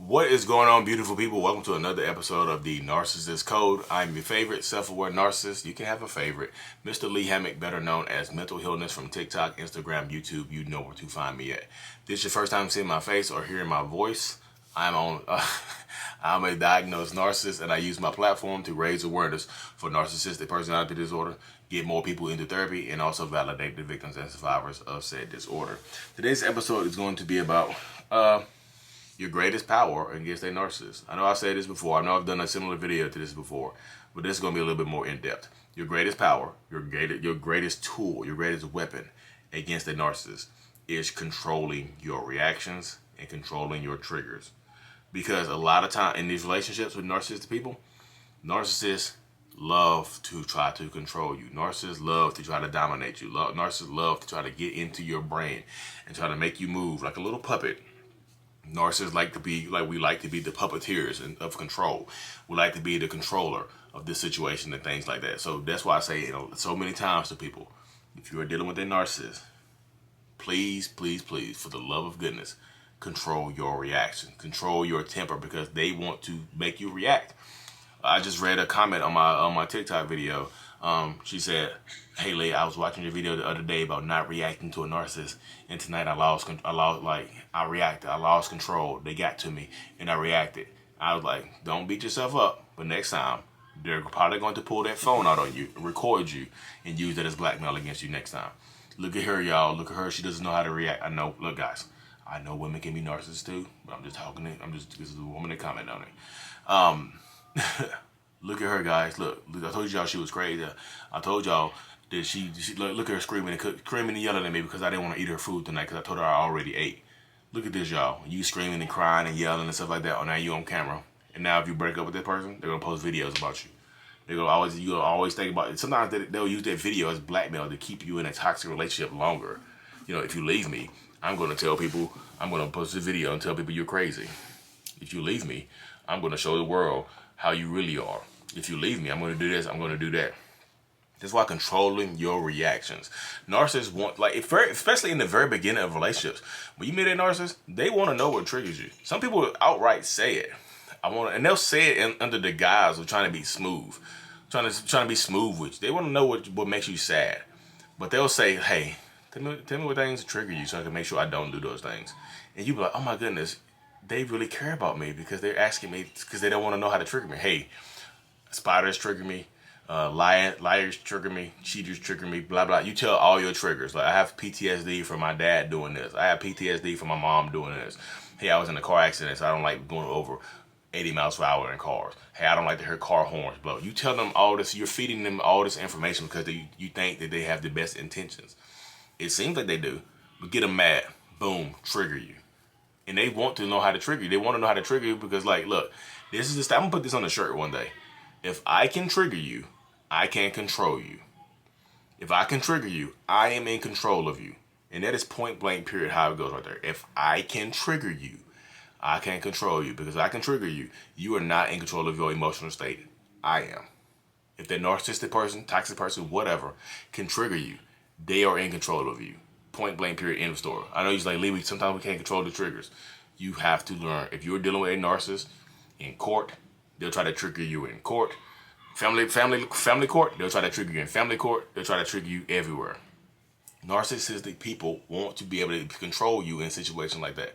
What is going on, beautiful people? Welcome to another episode of the Narcissist Code. I'm your favorite self-aware narcissist. You can have a favorite, Mr. Lee Hammock, better known as Mental Healness, from TikTok, Instagram, YouTube. You know where to find me at. This is your first time seeing my face or hearing my voice. I'm a diagnosed narcissist, and I use my platform to raise awareness for narcissistic personality disorder, get more people into therapy, and also validate the victims and survivors of said disorder. Today's episode is going to be about your greatest power against a narcissist. I know I've said this before. I know I've done a similar video to this before, but this is going to be a little bit more in-depth. Your greatest power, your greatest tool, your greatest weapon against a narcissist is controlling your reactions and controlling your triggers. Because a lot of time in these relationships with narcissistic people, narcissists love to try to control you. Narcissists love to try to dominate you. Narcissists love to try to get into your brain and try to make you move like a little puppet. Narcissists like to be we like to be the puppeteers of control. We like to be the controller of this situation and things like that. So that's why I say so many times to people, if you are dealing with a narcissist, please, please, please, for the love of goodness, control your reaction, control your temper, because they want to make you react. I just read a comment on my TikTok video. She said, "Hey Lee, I was watching your video the other day about not reacting to a narcissist, and tonight I lost control. They got to me, and I reacted." I was like, "Don't beat yourself up, but next time they're probably going to pull that phone out on you, record you, and use that as blackmail against you next time." Look at her, y'all. Look at her. She doesn't know how to react. I know. Look, guys, I know women can be narcissists too, but this is a woman that comment on it. Look at her, guys. Look, I told y'all she was crazy. I told y'all that she look at her screaming and yelling at me because I didn't want to eat her food tonight because I told her I already ate. Look at this, y'all. You screaming and crying and yelling and stuff like that. Oh, now you on camera. And now if you break up with that person, they're gonna post videos about you. You'll always think about it. Sometimes they'll use that video as blackmail to keep you in a toxic relationship longer. If you leave me, I'm gonna tell people, I'm gonna post a video and tell people you're crazy. If you leave me, I'm gonna show the world how you really are. If you leave me, I'm going to do this, I'm going to do that. That's why controlling your reactions. Narcissists want, especially in the very beginning of relationships, when you meet a narcissist, they want to know what triggers you. Some people outright say it. And they'll say it under the guise of trying to be smooth, trying to be smooth with you. They want to know what makes you sad. But they'll say, "Hey, tell me what things trigger you so I can make sure I don't do those things." And you be like, "Oh my goodness, they really care about me because they're asking me because they don't want to know how to trigger me." Hey, spiders trigger me, liars trigger me, cheaters trigger me, blah, blah. You tell all your triggers. Like, I have PTSD from my dad doing this. I have PTSD from my mom doing this. Hey, I was in a car accident, so I don't like going over 80 miles per hour in cars. Hey, I don't like to hear car horns blow. You tell them all this. You're feeding them all this information because you think that they have the best intentions. It seems like they do, but get them mad. Boom, trigger you. And they want to know how to trigger you. They want to know how to trigger you because, look, this is the stuff. I'm going to put this on a shirt one day. If I can trigger you, I can control you. If I can trigger you, I am in control of you. And that is point blank period how it goes right there. If I can trigger you, I can control you. Because if I can trigger you, you are not in control of your emotional state. I am. If that narcissistic person, toxic person, whatever, can trigger you, they are in control of you. Point blank period, end of story. I know you're like, "Lee, sometimes we can't control the triggers." You have to learn. If you're dealing with a narcissist in court, they'll try to trigger you in court. Family court, they'll try to trigger you in family court. They'll try to trigger you everywhere. Narcissistic people want to be able to control you in situations like that.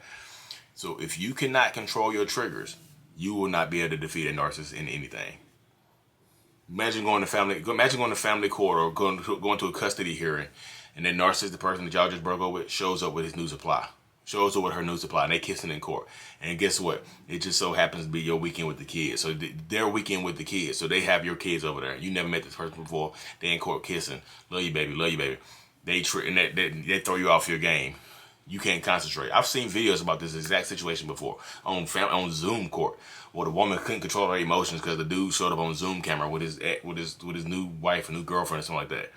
So if you cannot control your triggers, you will not be able to defeat a narcissist in anything. Imagine going to family court or going to a custody hearing, and that narcissistic person that y'all just broke up with shows up with his new supply. Shows up with her new supply, and they kissing in court. And guess what? It just so happens to be your weekend with the kids. So their weekend with the kids. So they have your kids over there. You never met this person before. They in court kissing. "Love you, baby. Love you, baby." They throw you off your game. You can't concentrate. I've seen videos about this exact situation before on Zoom court, where the woman couldn't control her emotions because the dude showed up on Zoom camera with his new wife, a new girlfriend, or something like that.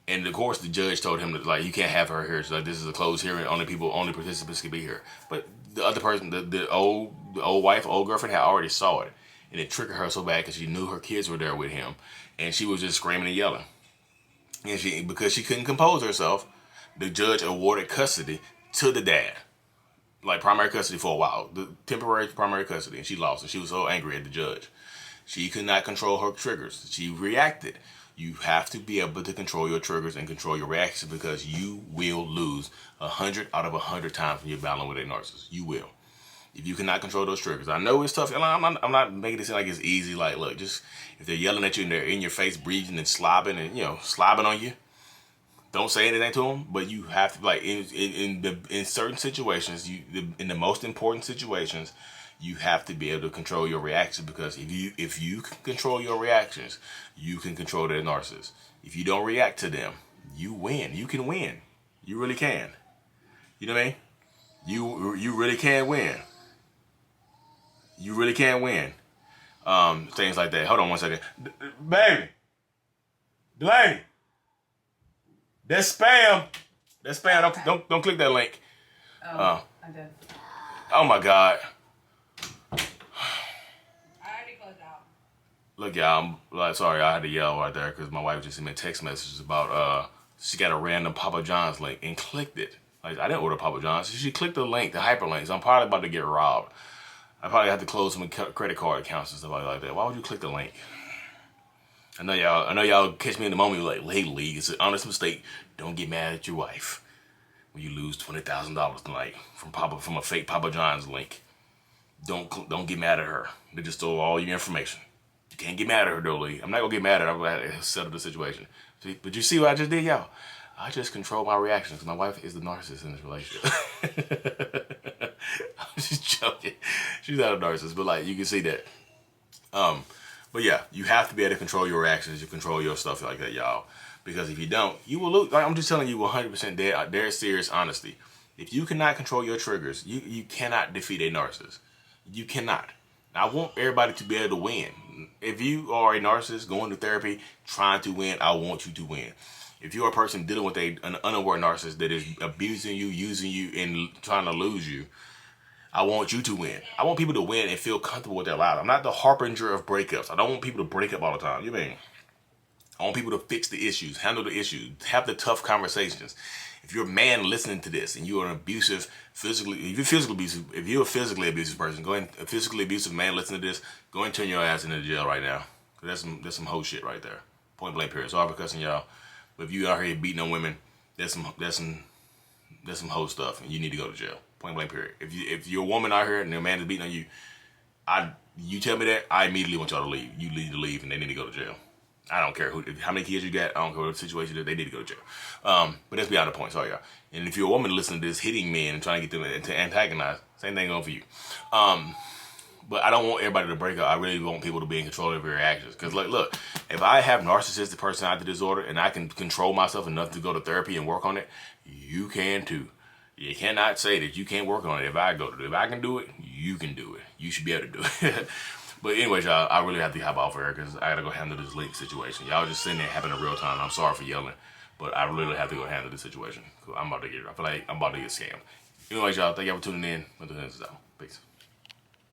And of course, the judge told him that, "You can't have her here. So this is a closed hearing. Only participants can be here." But the other person, the old wife, old girlfriend, had already saw it, and it triggered her so bad because she knew her kids were there with him, and she was just screaming and yelling. And because she couldn't compose herself, the judge awarded custody to the dad. like primary custody for a while, the temporary primary custody, and she lost, and she was so angry at the judge. She could not control her triggers. She reacted. You have to be able to control your triggers and control your reactions, because you will lose 100 out of 100 times when you're battling with a narcissist. You will. If you cannot control those triggers. I know it's tough. I'm not making it seem like it's easy. Like, look, just if they're yelling at you and they're in your face, breathing and slobbing and, slobbing on you, don't say anything to them. But you have to, like, in certain situations, in the most important situations, you have to be able to control your reactions, because if you can control your reactions, you can control their narcissist. If you don't react to them, you win. You can win. You really can. You know what I mean? You really can win. You really can win. Things like that. Hold on one second. Baby. Delaney. That's spam. That's spam. Okay. Don't click that link. Oh, I did. Oh my God. I already closed out. Look, y'all, I'm like, sorry, I had to yell right there because my wife just sent me text messages about she got a random Papa John's link and clicked it. Like, I didn't order Papa John's. She clicked the link, the hyperlink. So I'm probably about to get robbed. I probably have to close some credit card accounts and stuff like that. Why would you click the link? I know y'all catch me in the moment like, hey, Lee, it's an honest mistake. Don't get mad at your wife when you lose $20,000 tonight from a fake Papa John's link. Don't get mad at her. They just stole all your information. You can't get mad at her though, Lee. I'm not gonna get mad at her. I'm gonna settle the situation. See, but you see what I just did, y'all? I just control my reactions because my wife is the narcissist in this relationship. I'm just joking. She's not a narcissist, but like you can see that. But yeah, you have to be able to control your reactions. You control your stuff like that, y'all. Because if you don't, you will lose. Like, I'm just telling you 100% dead serious honesty. If you cannot control your triggers, you cannot defeat a narcissist. You cannot. I want everybody to be able to win. If you are a narcissist going to therapy, trying to win, I want you to win. If you're a person dealing with an unaware narcissist that is abusing you, using you, and trying to lose you, I want you to win. I want people to win and feel comfortable with their lives. I'm not the harbinger of breakups. I don't want people to break up all the time. You mean? I want people to fix the issues, handle the issues, have the tough conversations. If you're a man listening to this and you're an abusive, if you're a physically abusive person, a physically abusive man listening to this, go and turn your ass into jail right now. That's some whole shit right there. Point blank period. Sorry for cussing y'all. But if you out here beating on women, that's some whole stuff, and you need to go to jail. Point blank period. If you're a woman out here and your man is beating on you, you tell me that, I immediately want y'all to leave. You need to leave, and they need to go to jail. I don't care how many kids you got. I don't care what the situation is. They need to go to jail. But that's beyond the point. Sorry, y'all. And if you're a woman listening to this, hitting men and trying to get them to antagonize, same thing going for you. But I don't want everybody to break up. I really want people to be in control of their actions. Because, like, look, if I have narcissistic personality disorder and I can control myself enough to go to therapy and work on it, you can too. You cannot say that you can't work on it. If I can do it, you can do it. You should be able to do it. But anyways, y'all, I really have to hop off here because I gotta go handle this link situation. Y'all just sitting there having in real time. I'm sorry for yelling, but I really have to go handle this situation. I feel like I'm about to get scammed. Anyways, y'all, thank y'all for tuning in. This is out. Peace.